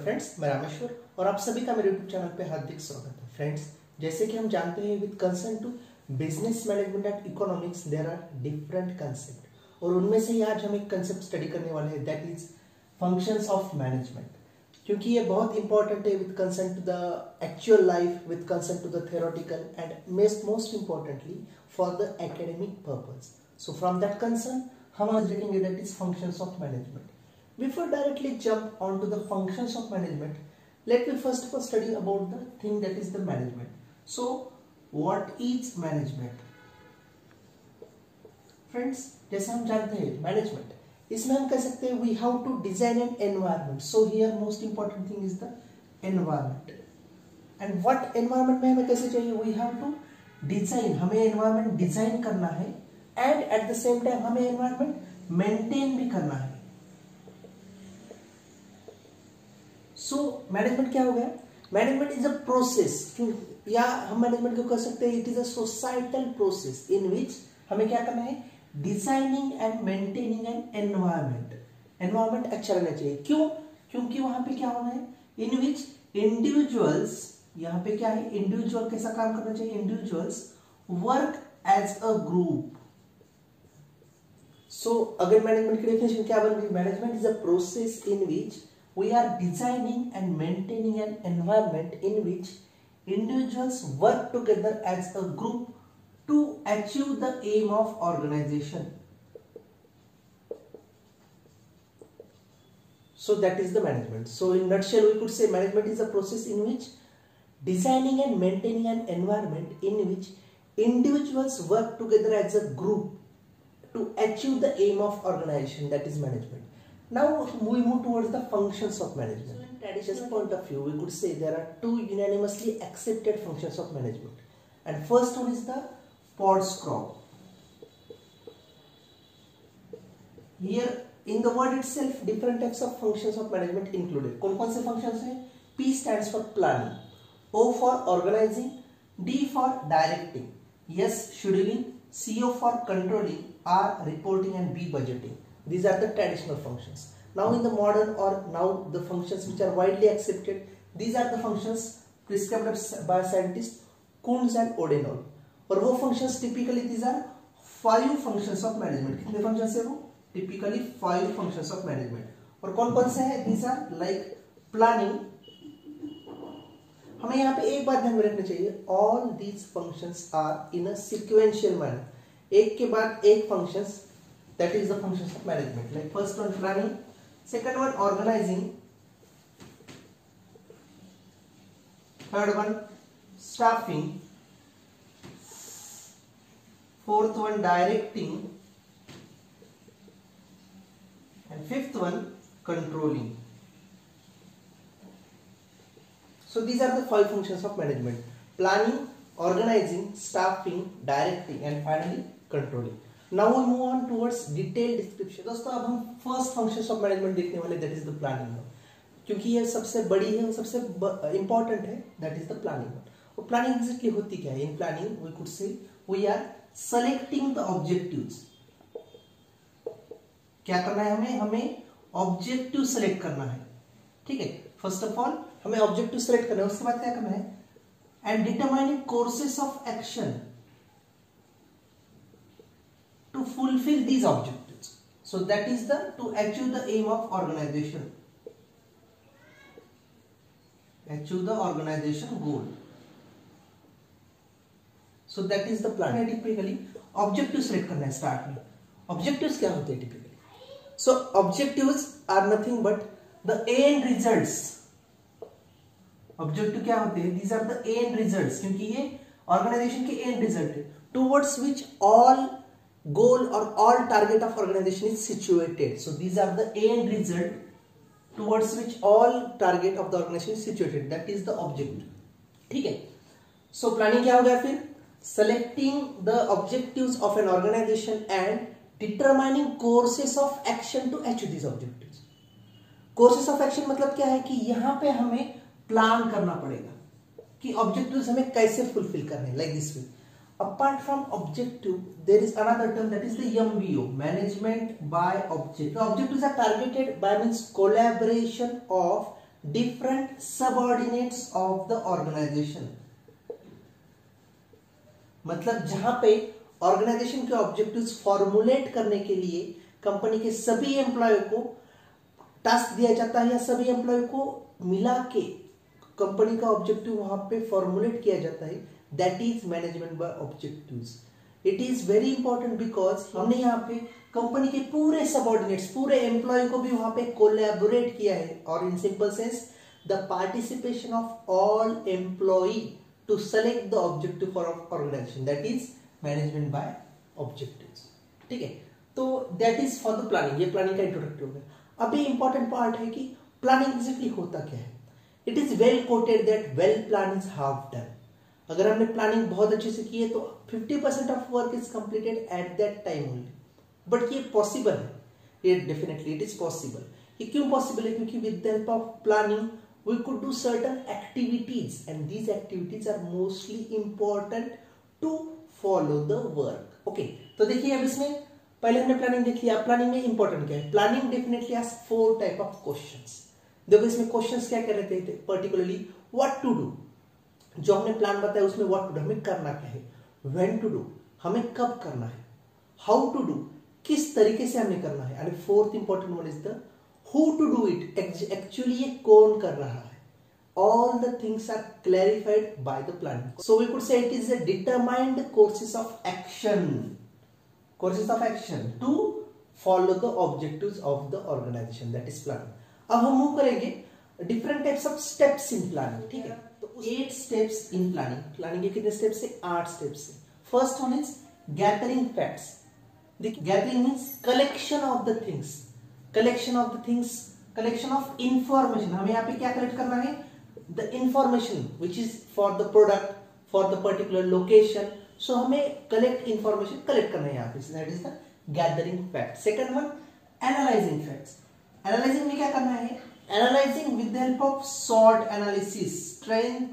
Friends, मैं रामेश्वर और आप सभी का मेरे यूट्यूब चैनल पे हार्दिक स्वागत है। फ्रेंड्स, जैसे कि हम जानते हैं with concern to business management and economics there are different concept और उनमें से ही आज हम एक कंसेप्ट स्टडी करने वाले हैं, that is functions of management. क्योंकि ये बहुत इंपॉर्टेंट है with concern to the actual life, with concern to the theoretical and most importantly for the academic purpose. So from that concern हम आज देखेंगे that is functions of management. Before directly jump onto the functions of management, let me first of all study about the thing that is the management. So, what is management? Friends, जैसे हम जानते हैं management, इसमें हम कह सकते हैं we have to design an environment. So here most important thing is the environment. And what environment में हमें कैसे चाहिए? We have to design. हमें environment design करना है and at the same time हमें environment maintain भी करना है. सो मैनेजमेंट क्या हो गया? मैनेजमेंट इज अ प्रोसेस, या हम मैनेजमेंट को कह सकते हैं it is a societal process in which हमें क्या करना है? Designing and maintaining an environment. Environment अच्छा रहना चाहिए। क्यों? क्योंकि वहां पे क्या होना है? इन विच इंडिविजुअल्स, यहाँ पे क्या है? इंडिविजुअल कैसा काम करना चाहिए? Individuals work as a group. So अगर मैनेजमेंट की डेफिनेशन क्या बन गई? Management is a process in which we are designing and maintaining an environment in which individuals work together as a group to achieve the aim of organization. So that is the management. So in nutshell we could say management is a process in which designing and maintaining an environment in which individuals work together as a group to achieve the aim of organization, that is management. Now we move towards the functions of management. So in traditional point of view, we could say there are two unanimously accepted functions of management, and first one is the Podskrob. Here in the word itself, different types of functions of management included. कौन-कौन से functions हैं? P stands for planning, O for organizing, D for directing, S scheduling, CO for controlling, R reporting and B budgeting. These are the traditional functions. Now in the modern or now the functions which are widely accepted, these are the functions prescribed by scientists Kuntz and Odenol. और वो functions typically these are 5 functions of management. कितने functions है वो? Typically 5 functions of management. और कौन-कौन से हैं? These are like planning. हमें यहाँ पे एक बात ध्यान में रखनी चाहिए. All these functions are in a sequential manner. एक के बाद एक functions. That is the functions of management. Like first one planning, second one organizing, third one staffing, fourth one directing, and fifth one controlling. So these are the 5 functions of management: planning, organizing, staffing, directing, and finally controlling. Now we move on towards detailed description. दोस्तों अब हम first functions of management देखने वाले, that is the planning, क्योंकि ये सबसे बड़ी है और सबसे इंपॉर्टेंट है, दैट इज द प्लानिंग। और प्लानिंग एग्जैक्टली होती क्या है? In planning we could say we are selecting the objectives. क्या करना है हमें? हमें ऑब्जेक्टिव सेलेक्ट करना है। ठीक है, फर्स्ट ऑफ ऑल हमें ऑब्जेक्टिव सेलेक्ट करना है, उसके बाद क्या करना है? And determining courses of action to fulfill these objectives. So that is the to achieve the aim of organization, achieve the organization goal. So that is the plan. Typically objectives select करना है start में. Objectives क्या होते हैं typically? So objectives are nothing but the end results. Objective क्या होते हैं? These are the end results, क्योंकि ये organization के end result है, towards which all goal or all target of organization is situated. So these are the end result towards which all target of the organization is situated. That is the objective. ठीक है? So planning क्या हो गया फिर? Selecting the objectives of an organization and determining courses of action to achieve these objectives. Courses of action मतलब क्या है? कि यहाँ पे हमें प्लान करना पड़ेगा कि objectives हमें कैसे fulfill करने हैं, like this way. Apart from objective, there is another term that is the MBO, management by object. The objectives are targeted by means collaboration of different subordinates of the organization। मतलब जहां पे organisation के objectives formulate करने के लिए company के सभी employ को टास्क दिया जाता है या सभी एम्प्लॉय को मिला के कंपनी का ऑब्जेक्टिव वहां पे फॉर्मुलेट किया जाता है, that is management by objectives. It is very important because हमने यहाँ पे कंपनी के पूरे सबऑर्डिनेट्स, पूरे एम्प्लॉय को भी वहां पे कोलैबोरेट किया है, और in simple sense the participation of all employ to select the objective for organisation, that is management by objectives. ठीक है, तो that is for the planning. ये प्लानिंग का इंट्रोडक्टिव है। अभी इंपॉर्टेंट पार्ट है कि प्लानिंग एग्जैक्टली होता क्या है। It is well coated that well plan is half done. अगर हमने प्लानिंग बहुत अच्छे से की है तो 50% of work is completed at that time only. But ये पॉसिबल है, ये डेफिनेटली इट इज पॉसिबल। ये क्यों पॉसिबल है? क्योंकि with the help of planning we could do certain activities and these activities are mostly important to follow the work. Okay, तो देखिए अब इसमें पहले हमने प्लानिंग देख लिया। प्लानिंग में इंपॉर्टेंट क्या है? Planning definitely ask 4 type of questions. देखो इसमें क्वेश्चंस क्या कह रहे थे? पर्टिकुलरली व्हाट टू डू, जो हमने प्लान बताया उसमें व्हाट टू डू, हमें करना क्या है। व्हेन टू डू, हमें कब करना है। हाउ टू डू, किस तरीके से हमें करना है। And fourth important one is the who to do it, actually ये कौन कर रहा है। All the things are clarified by the planning. So we could say it is a determined courses of action, courses of action to follow the objectives of the organization, that is planning। अब हम move करेंगे different types of steps in planning. ठीक है, तो 8 steps in planning. Planning के कितने steps है? 8 steps है। First one is gathering facts. Gathering means collection of the things, collection of the things, collection of information. हमें यहाँ पे क्या कलेक्ट करना है? The information which is for the product, for the particular location. So हमें collect information collect करना है यहाँ पे, that is the gathering fact. Second one analysing facts. Analysing में क्या करना है? Analysing with the help of SWOT analysis, strength,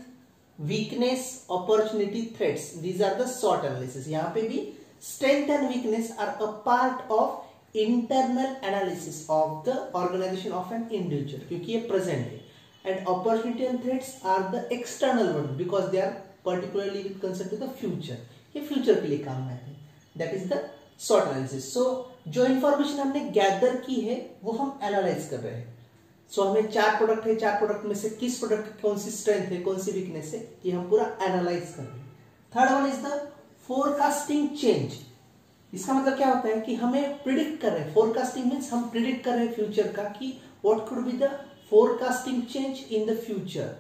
weakness, opportunity, threats, these are the SWOT analysis. यहाँ पे भी strength and weakness are a part of internal analysis of the organisation of an individual, क्योंकि ये present है। And opportunity and threats are the external one because they are particularly with concern to the future, ये future के लिए काम में है। That is the SWOT analysis. So जो इंफॉर्मेशन हमने गैदर की है वो हम एनालाइज कर रहे हैं। सो हमें 4 प्रोडक्ट है, 4 प्रोडक्ट में से किस प्रोडक्ट की कौन सी स्ट्रेंथ है, कौन सी वीकनेस है, ये हम पूरा एनालाइज कर रहे हैं। Third one is the forecasting change. इसका मतलब क्या होता है कि हमें प्रिडिक्ट कर रहे हैं। फोरकास्टिंग मीन्स हम प्रिडिक्ट कर रहे हैं फ्यूचर का कि what could be the forecasting change in the future.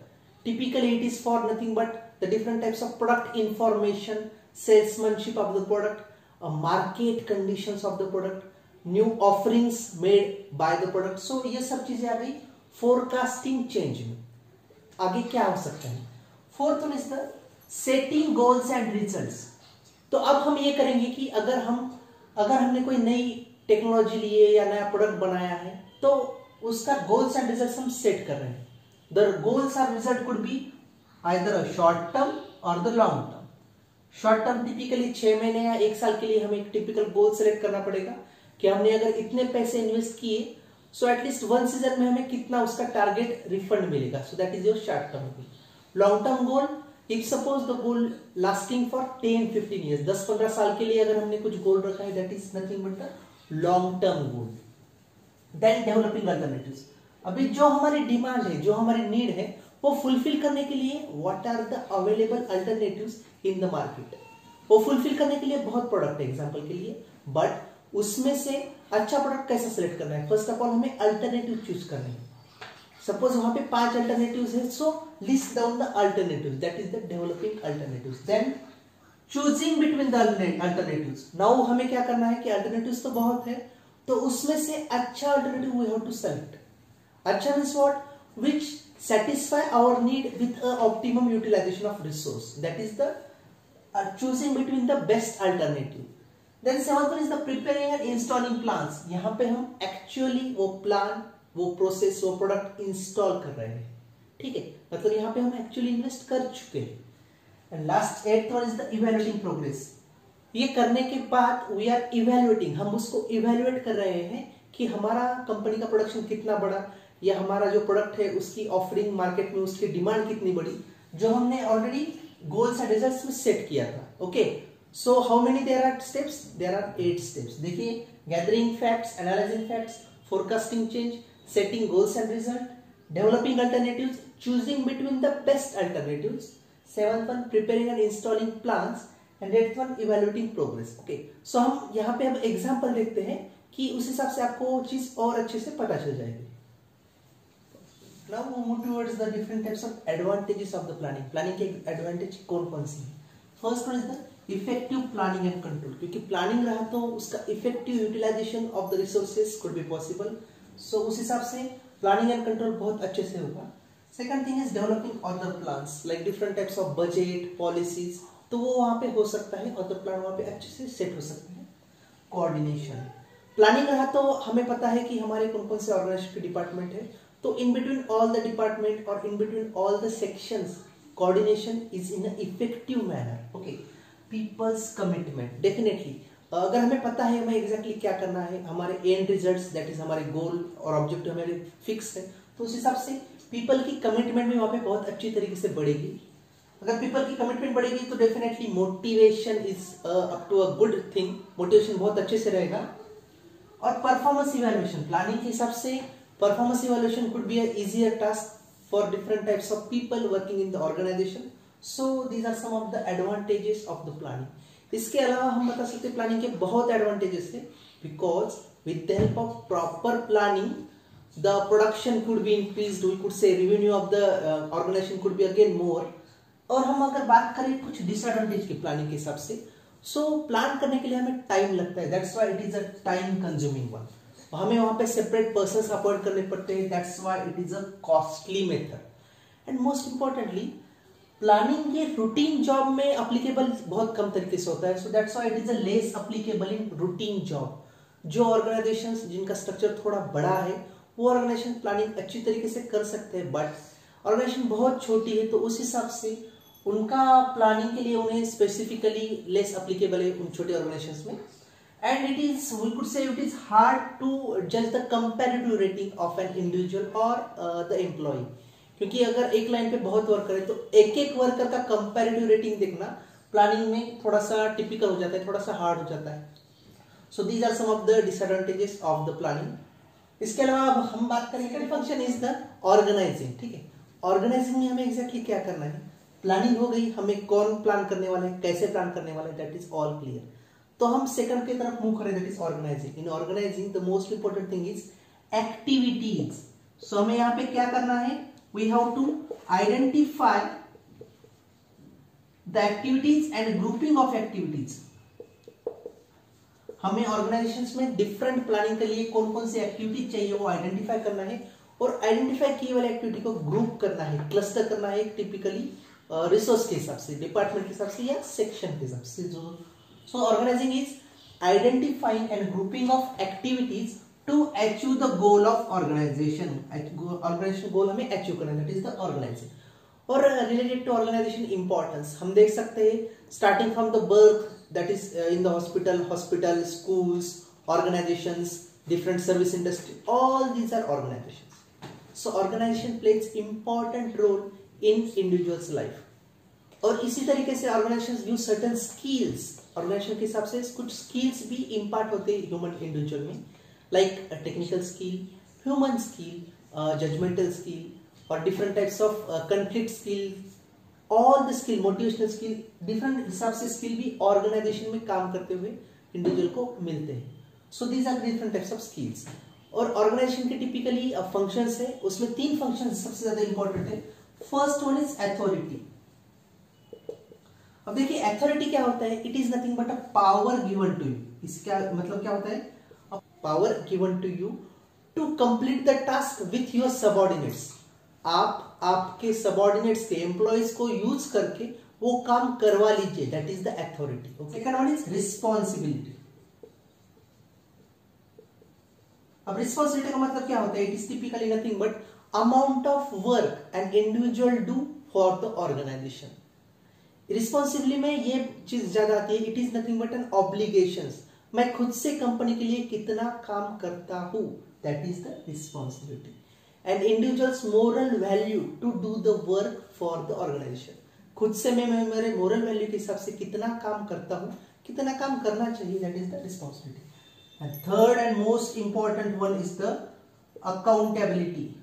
Typically it is for nothing but the different types of product information, salesmanship of the product, market conditions of the product, new offerings made by the product। so ये सब चीजें आ गई forecasting change में। आगे क्या हो सकता है? Fourth one is the setting goals and results. तो अब हम ये करेंगे कि अगर हमने कोई नई टेक्नोलॉजी ली है या नया प्रोडक्ट बनाया है तो उसका गोल्स एंड रिजल्ट्स हम सेट कर रहे हैं। द गोल्स और result could be either a short term or the long term। Short term typically 6 महीने या 1 साल के लिए हमें एक टिपिकल गोल सेलेक्ट करना पड़ेगा कि हमने अगर इतने पैसे इन्वेस्ट किए सो एटलीस्ट 1 सीजन में हमें कितना उसका टारगेट रिफंड मिलेगा। सो that is your short term goal. Long term goal, if suppose the goal lasting for 10-15 years, 10-15 साल के लिए अगर हमने कुछ गोल रखा है, that is nothing but the long term goal. Then developing alternatives. अभी जो हमारी डिमांड है, जो हमारी नीड है, वो फुलफिल करने के लिए what are the available alternatives in the market. वो फुलफिल करने के लिए बहुत प्रोडक्ट है एग्जांपल के लिए, बट उसमें से अच्छा प्रोडक्ट कैसे सिलेक्ट करना है? फर्स्ट ऑफ ऑल हमें अल्टरनेटिव चूज करना है। सपोज वहां पे 5 अल्टरनेटिव्स है, so list down the alternatives, that is the developing alternatives. Then choosing between the alternatives. Now हमें क्या करना है कि अल्टरनेटिव्स तो बहुत है, तो उसमें से अच्छा alternative we have to select. अच्छा means what? Which satisfy our need with a optimum utilization of resource, that is the choosing between the best alternative। then seventh one is the preparing and installing plans। यहाँ पे हम actually वो plan, वो process, वो product install कर रहे हैं। ठीक है, मतलब यहाँ पे हम एक्चुअली इन्वेस्ट कर चुके हैं। And last 8th one is the evaluating progress. ये करने के बाद वी आर इवेल्युएटिंग, हम उसको इवेल्युएट कर रहे हैं कि हमारा कंपनी का प्रोडक्शन कितना बढ़ा या हमारा जो प्रोडक्ट है उसकी ऑफरिंग मार्केट में, उसकी डिमांड कितनी बड़ी, जो हमने ऑलरेडी गोल्स एंड रिजल्ट्स में सेट किया था. Okay, so how many there are steps? There are 8 steps. देखिए, gathering facts, analysing facts, forecasting change, setting goals and result, developing alternatives, choosing between the best alternatives, 7th one preparing and installing plans, and 8th one evaluating progress. Okay, so हम यहाँ पे अब example देखते हैं कि उस हिसाब से आपको चीज और अच्छे से पता चल जाएगी. Now we move towards the different types of advantages of the planning. Planning के एडवांटेज कौन कौन सी है? First one is the effective planning and control, क्योंकि प्लानिंग रहा तो उसका effective utilisation of the resources could be possible. So उस हिसाब से प्लानिंग एंड कंट्रोल बहुत अच्छे से होगा. Second thing is developing other plans like different types of budget policies, तो वो वहां पे हो सकता है, अदर प्लान वहां पे अच्छे से सेट हो सकते हैं. कोऑर्डिनेशन, प्लानिंग रहा तो हमें पता है कि हमारे कौन कौन से ऑर्गेनाइजेशन के डिपार्टमेंट है, तो in between all the department और in between all the sections coordination is in a effective manner. Okay, people's commitment, definitely अगर हमें पता है हमें एग्जैक्टली क्या करना है, हमारे एंड रिजल्ट्स दैट इज हमारे गोल और ऑब्जेक्टिव हमारे फिक्स है, तो उस हिसाब से पीपल की कमिटमेंट भी वहां पे बहुत अच्छी तरीके से बढ़ेगी. अगर पीपल की कमिटमेंट बढ़ेगी तो definitely motivation is up to a good thing, motivation बहुत अच्छे से रहेगा. और परफॉर्मेंस इवैल्यूएशन, प्लानिंग के हिसाब से performance evaluation could be a easier task for different types of people working in the organisation. So these are some of the advantages of the planning. इसके अलावा हम बता सकते हैं प्लानिंग के बहुत एडवांटेजेस है, because with the help of proper planning the production could be increased, we could say revenue of the organization could be again more. और हम अगर बात करें कुछ डिसएडवांटेज की प्लानिंग के हिसाब से, सो प्लान करने के लिए हमें टाइम लगता है, that's why it is a time consuming one. हमें वहां पे सेपरेट पर्संस अपॉइंट करने पड़ते हैं, that's why it is a costly method. And most importantly planning ये रूटीन जॉब में एप्लीकेबल बहुत कम तरीके से होता है, सो that's why it is a less applicable in routine job. जो ऑर्गेनाइजेशंस जिनका स्ट्रक्चर थोड़ा बड़ा है वो ऑर्गेनाइजेशन प्लानिंग अच्छी तरीके से कर सकते हैं, बट ऑर्गेनाइजेशन बहुत छोटी है तो उस हिसाब से उनका प्लानिंग के लिए उन्हें स्पेसिफिकली लेस एप्लीकेबल है उन छोटे ऑर्गेनाइजेशंस में. And it is we could say it is hard to जज the comparative rating of an individual और द एम्प्लॉय, क्योंकि अगर एक लाइन पे बहुत वर्कर है तो एक एक वर्कर का कंपैरेटिव रेटिंग देखना प्लानिंग में थोड़ा सा टिपिकल हो जाता है, थोड़ा सा हार्ड हो जाता है. So these are some of the disadvantages of the planning. इसके अलावा अब हम बात करें second function is the organising. ठीक है, ऑर्गेनाइजिंग में हमें एग्जैक्टली क्या करना है. प्लानिंग हो गई, हमें कौन प्लान करने वाले हैं, कैसे प्लान करने वाले हैं, दैट इज ऑल क्लियर. तो हम सेकंड की तरफ मूव करें, that is organising. In organising the most important thing is activities. So हमें यहाँ पे क्या करना है, we have to identify the activities and grouping of activities. हमें ऑर्गेनाइजेशंस में डिफरेंट प्लानिंग के लिए कौन कौन सी एक्टिविटी चाहिए वो आइडेंटिफाई करना है, और आइडेंटिफाई किए वाले एक्टिविटी को ग्रुप करना है, क्लस्टर करना है, टिपिकली रिसोर्स के हिसाब से, डिपार्टमेंट के हिसाब से या सेक्शन के हिसाब से. So organising is identifying and grouping of activities to achieve the goal of organisation. Organisation goal हमें अचीव करना है, दैट इज द ऑर्गेनाइजिंग. और रिलेटेड टू ऑर्गेनाइजेशन इंपॉर्टेंस हम देख सकते हैं, starting from the birth, that is in the hospital, schools, organizations, different service industry, all these are organizations. So organization plays important role in individual's life. और इसी तरीके से organizations use certain skills. organization के हिसाब से कुछ skills भी impart होते हैं human individual में, like a technical skill, human skill, judgmental skill, और different types of conflict skill. All the skill, motivational skill, different हिसाब से स्किल भी ऑर्गेनाइजेशन में काम करते हुए इंडिविजुअल को मिलते हैं. So these are different types of skills. और ऑर्गेनाइजेशन के टिपिकली फंक्शंस है, उसमें 3 फंक्शंस सबसे ज्यादा इंपॉर्टेंट है. First one is authority. अब देखिए अथॉरिटी क्या होता है, it is nothing but a power given to you. इसका मतलब क्या होता है, a power given to you to complete the task with your subordinates. आप आपके सबऑर्डिनेट्स के एम्प्लॉइज को यूज करके वो काम करवा लीजिए, that is the authority. Second one is responsibility. अब रिस्पॉन्सिबिलिटी का मतलब क्या होता है, it is typically nothing but amount of work an individual do for the organisation. Responsibility में ये चीज ज्यादा आती है, it is nothing but an obligations. मैं खुद से कंपनी के लिए कितना काम करता हूं, that is the responsibility. And individuals moral value to do the work for the organisation. खुद से मैं मेरे मोरल वैल्यू के हिसाब से कितना काम करता हूँ, कितना काम करना चाहिए, that is the responsibility. And third and most important one is the accountability.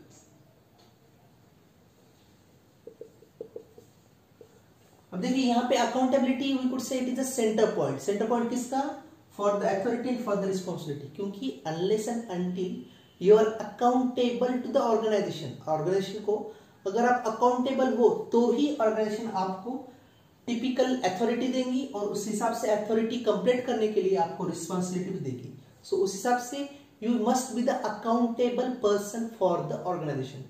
अब देखिए यहाँ पे accountability we could say it is a centre point. Centre point किसका? For the authority and for the responsibility. क्योंकि unless and until you are accountable to the organisation, organisation को अगर आप accountable हो तो ही ऑर्गेनाइजेशन आपको टिपिकल अथॉरिटी देंगी और उस हिसाब से अथॉरिटी कंप्लीट करने के लिए आपको रिस्पॉन्सिबिलिटी भी देगी। सो उस हिसाब से you must be the accountable person for the organisation.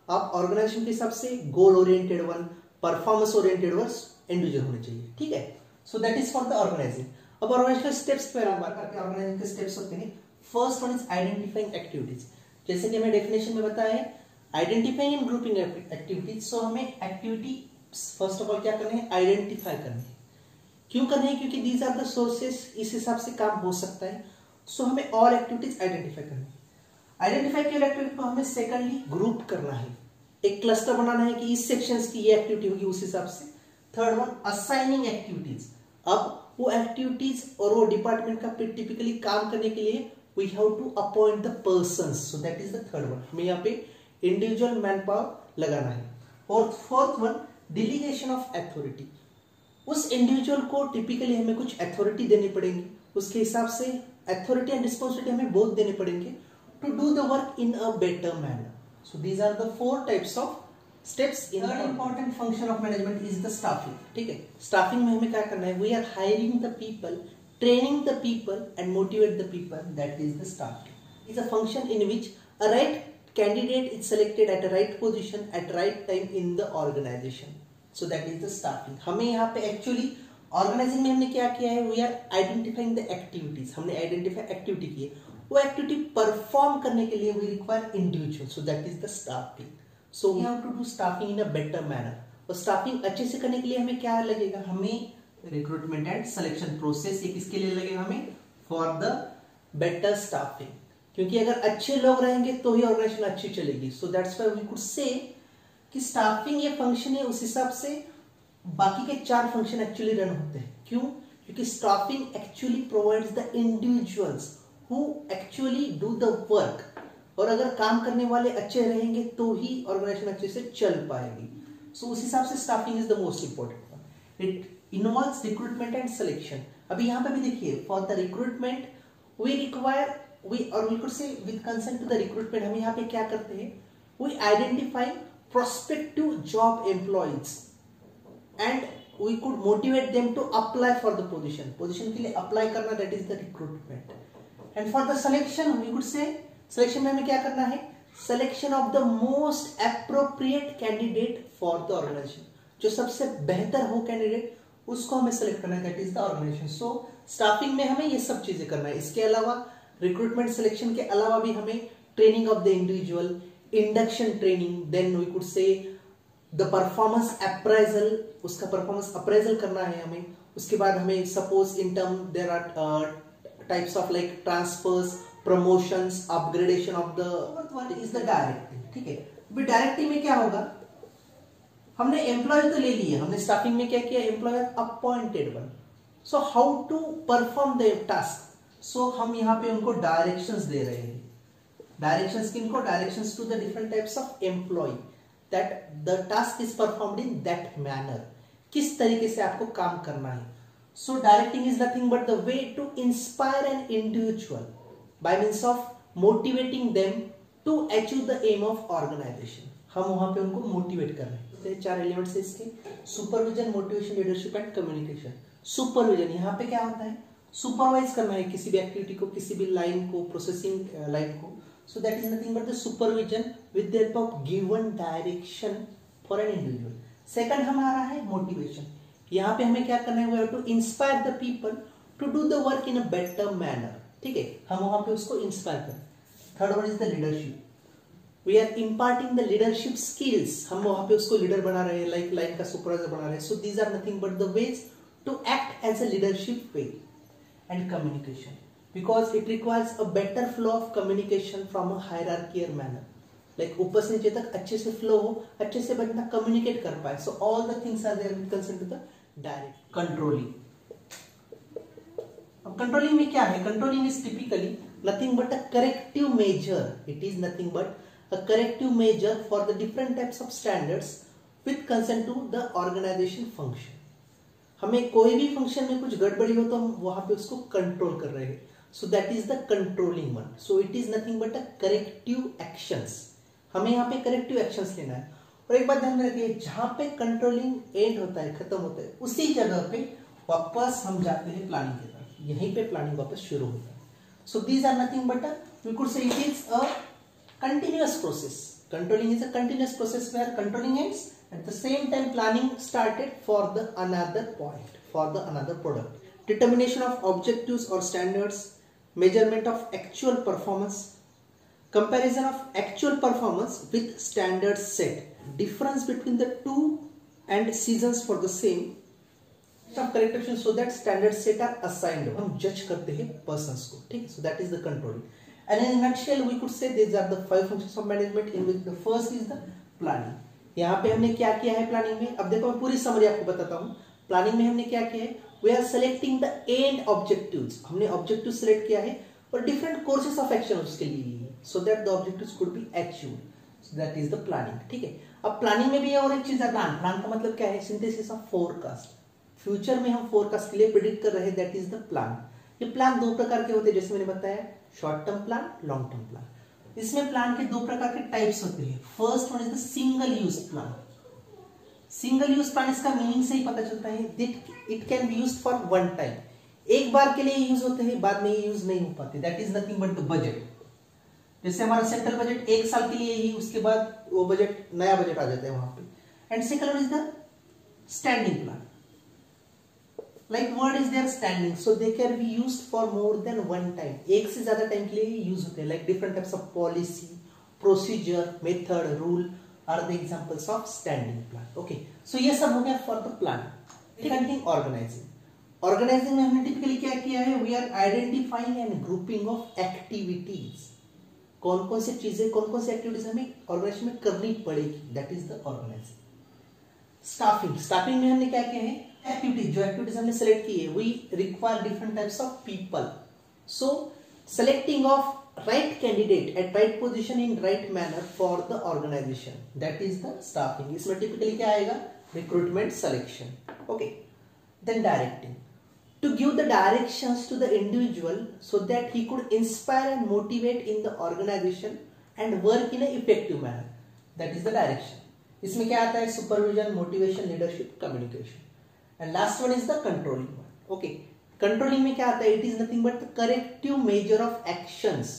आप ऑर्गेनाइजेशन के हिसाब से goal oriented one, performance oriented one individual होने चाहिए, ठीक है। So that is for the organising. अब ऑर्गेनाइजेशन स्टेप्स पे बात करते हैं। ऑर्गेनाइजिंग के स्टेप्स होते हैं, first one is identifying activities. जैसे कि मैं डेफिनेशन में बताया है identifying and grouping activities. So हमें एक्टिविटी फर्स्ट ऑफ ऑल क्या करना है? आइडेंटिफाई करनी है। क्यों करनी है? क्योंकि दीज आर द सोर्सेस, इस हिसाब से काम हो सकता है। सो हमें ऑल एक्टिविटीज आइडेंटिफाई करनी है। आइडेंटिफाई की एक्टिविटी को हमें सेकंडली ग्रुप करना है, एक क्लस्टर बनाना है कि इस सेक्शंस की ये एक्टिविटी होगी उस हिसाब से। Third one assigning activities. अब वो एक्टिविटीज और वो डिपार्टमेंट का टिपिकली काम करने के लिए we have to appoint the persons. So that is the third one. हमें यहाँ पे इंडिविजुअल मैन पावर लगाना है। और fourth one delegation of authority. उस इंडिविजुअल को टिपिकली हमें कुछ अथॉरिटी देनी पड़ेगी, उसके हिसाब से अथॉरिटी एंड रिस्पॉन्सिबिलिटी हमें बोथ देने पड़ेंगे to do the work in a better manner. So these are the 4 types of steps in third important function of management is the staffing, ठीक है। स्टाफिंग में हमें क्या करना है? We are hiring the people, training the people and motivate the people, that is the staffing. Is a function in which a right candidate is selected at a right position at right time in the organization. So that is the staffing. हमें यहाँ पे actually organising में हमने क्या किया है? We are identifying the activities. हमने identify activity की है, वो एक्टिविटी परफॉर्म करने के लिए we require individual. So that is the staffing. So we have to do staffing in a better manner. और स्टाफिंग अच्छे से करने के लिए हमें क्या लगेगा? हमें रिक्रूटमेंट एंड सिलेक्शन प्रोसेस, ये किसके लिए लगेगा? हमें फॉर द बेटर स्टाफिंग। क्योंकि अगर अच्छे लोग रहेंगे तो ही ऑर्गेनाइजेशन अच्छी चलेगी। So that's why we could say कि स्टाफिंग ये फंक्शन है, उस हिसाब से बाकी के 4 फंक्शन एक्चुअली रन होते हैं। क्यों? क्योंकि staffing actually provides the individuals who actually do the work. और अगर काम करने वाले अच्छे रहेंगे तो ही ऑर्गेनाइजेशन अच्छे से चल पाएगी। सो उस हिसाब से staffing is the most important one. It involves recruitment and selection. अभी यहाँ पे भी देखिए, for the recruitment we require we could say with consent to the recruitment, हम यहाँ पे क्या करते हैं? we identify prospective job employees and we could motivate them to apply for the position के लिए apply करना, that is the recruitment. and for the selection we could say selection में हमें क्या करना है? selection of the most appropriate candidate for the organization। जो सबसे बेहतर हो कैंडिडेट उसको हमें सेलेक्ट करना है, that is the organization। so staffing में हमें ये सब चीजें करना है। इसके अलावा रिक्रूटमेंट सिलेक्शन के अलावा भी हमें training of the individual, induction training, then we could say the performance appraisal, उसका परफॉर्मेंस अप्राइजल करना है हमें। उसके बाद हमें suppose in term there are types of like transfers, promotions, upgradation of the is the directing, ठीक है। अभी डायरेक्टिंग में क्या होगा? हमने एम्प्लॉय तो ले लिया, हमने स्टाफिंग में क्या किया? Employer appointed one. So how to perform the task? So हम यहाँ पे उनको डायरेक्शंस दे रहे हैं। डायरेक्शंस किनको? Directions to the different types of employ that the task is performed in that manner. किस तरीके से आपको काम करना है। So directing is nothing but the way to inspire an individual by means of motivating them to achieve the aim of organisation. हम वहां पे उनको मोटिवेट कर रहे हैं। 4 एलिमेंट्स है इसके, supervision, motivation, leadership and communication. Supervision यहाँ पे क्या होता है? सुपरवाइज करना है किसी भी एक्टिविटी को, किसी भी लाइन को, प्रोसेसिंग लाइन को। So that is nothing but the supervision with the help of given direction for an individual. Second हमारा है मोटिवेशन। यहाँ पे हमें क्या करना है? We have to inspire the people to do the work in a better manner, ठीक है। हम वहां पे उसको इंस्पायर करें। Third one is the leadership. We are imparting the leadership skills. हम वहां पे उसको लीडर बना रहे हैं, लाइक लाइन का सुपरवाइजर बना रहे हैं। So these are nothing but the ways to act as a leadership way and communication because it requires a better flow of communication from a hierarchical manner. Like ऊपर से नीचे तक अच्छे से फ्लो हो, अच्छे से बंदा कम्युनिकेट कर पाए. So all the things are there with concern to the direct controlling. अब कंट्रोलिंग में क्या है? Controlling is typically nothing but a corrective measure. It is nothing but a corrective measure for the different types of standards with concern to the organisation function. हमें कोई भी function में कुछ गड़बड़ी हो तो हम वहां पे उसको कंट्रोल कर रहे हैं. सो that is the controlling one. So it is nothing but a corrective actions. हमें यहाँ पे करेक्टिव एक्शंस लेना है. और एक बात ध्यान में रखिए, जहां पे कंट्रोलिंग एंड होता है, खत्म होता है, उसी जगह पे वापस हम जाते हैं प्लानिंग की तरफ. यहीं पे प्लानिंग वापस शुरू होता है. So these are nothing but we could say it is a continuous process. Controlling is a continuous process where controlling ends, at the same time planning started for the another point, for the another product. Determination of objectives or standards, measurement of actual performance, comparison of actual performance with standards set, difference between the two and seasons for the same, some correction so that standards set are assigned. हम judge करते हैं persons को, ठीक. So that is the controlling. And in a nutshell, we could say these are the 5 functions of management, in which the first is the planning. यहाँ पे हमने क्या किया है प्लानिंग में? अब देखो मैं पूरी समरी आपको बताता हूँ. प्लानिंग में हमने क्या किया है? We are selecting the end objectives. हमने ऑब्जेक्टिव सिलेक्ट किया है और डिफरेंट कोर्सेस ऑफ एक्शन उसके लिए लिए, so that the objectives could be achieved. So that is the planning. ठीक है. अब प्लानिंग में भी और एक चीज है प्लान. प्लान का मतलब क्या है? Synthesis of forecast. फ्यूचर में हम फोरकास्ट के लिए प्रेडिक्ट कर रहे हैं, दैट इज द प्लान. ये प्लान दो प्रकार के होते हैं, जैसे मैंने बताया, short term plan, long term plan. इसमें प्लान के दो प्रकार के टाइप्स होते हैं. First one is the single use plan. Single use plan, इसका मीनिंग से ही पता चलता है that it can be used for one time. एक बार के लिए यूज होते हैं, बाद में ये यूज नहीं हो पाते. That is nothing but the budget. जैसे हमारा सेंट्रल बजट एक साल के लिए ही, उसके बाद वो बजट, नया बजट आ जाता है वहां पे. And second one is the standing plan. Like word is there standing, so they can be used for more than one time. एक से ज्यादा टाइम के लिए यूज होते हैं. Like different types of policy, procedure, method, rule are the examples of standing plan. Okay, so ये सब हो गया for the plan. Second thing, organizing. Organizing में हमने typically क्या किया है? We are identifying and grouping of activities. कौन कौन सी चीजें, कौन कौन सी एक्टिविटीज हमें ऑर्गेनाइजेशन में करनी पड़ेगी, that is the organizing. Staffing. Staffing में हमने क्या किया है? एक्टिविटीज, जो एक्टिविटीज हमने सेलेक्ट की है, we require different types of people. So selecting of right candidate at right position in right manner for the organisation, that is the staffing. इसमें टिपिकली क्या आएगा? Recruitment, selection. Okay. Then directing, to give the directions to the individual so that he could inspire and motivate in the organisation and work in a effective manner, that is the direction. इसमें क्या आता है? Supervision, motivation, leadership, communication. And last one is the controlling one. Okay, controlling में क्या आता है? It is nothing but the corrective measure of actions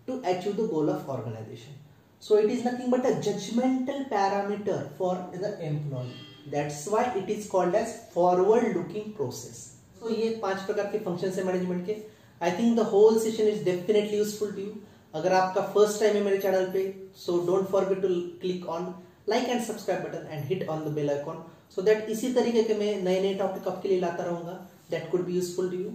to achieve the goal of organization. So it is nothing but a judgmental parameter for the employee. That's why it is called as forward-looking process. So ये 5 प्रकार के functions है management के. I think the whole session is definitely useful to you. अगर आपका first time है मेरे channel पे, so don't forget to click on like and subscribe button and hit on the bell icon. So that इसी तरीके के मैं नए नए टॉपिक आपके लिए लाता रहूंगा. That could be useful to you.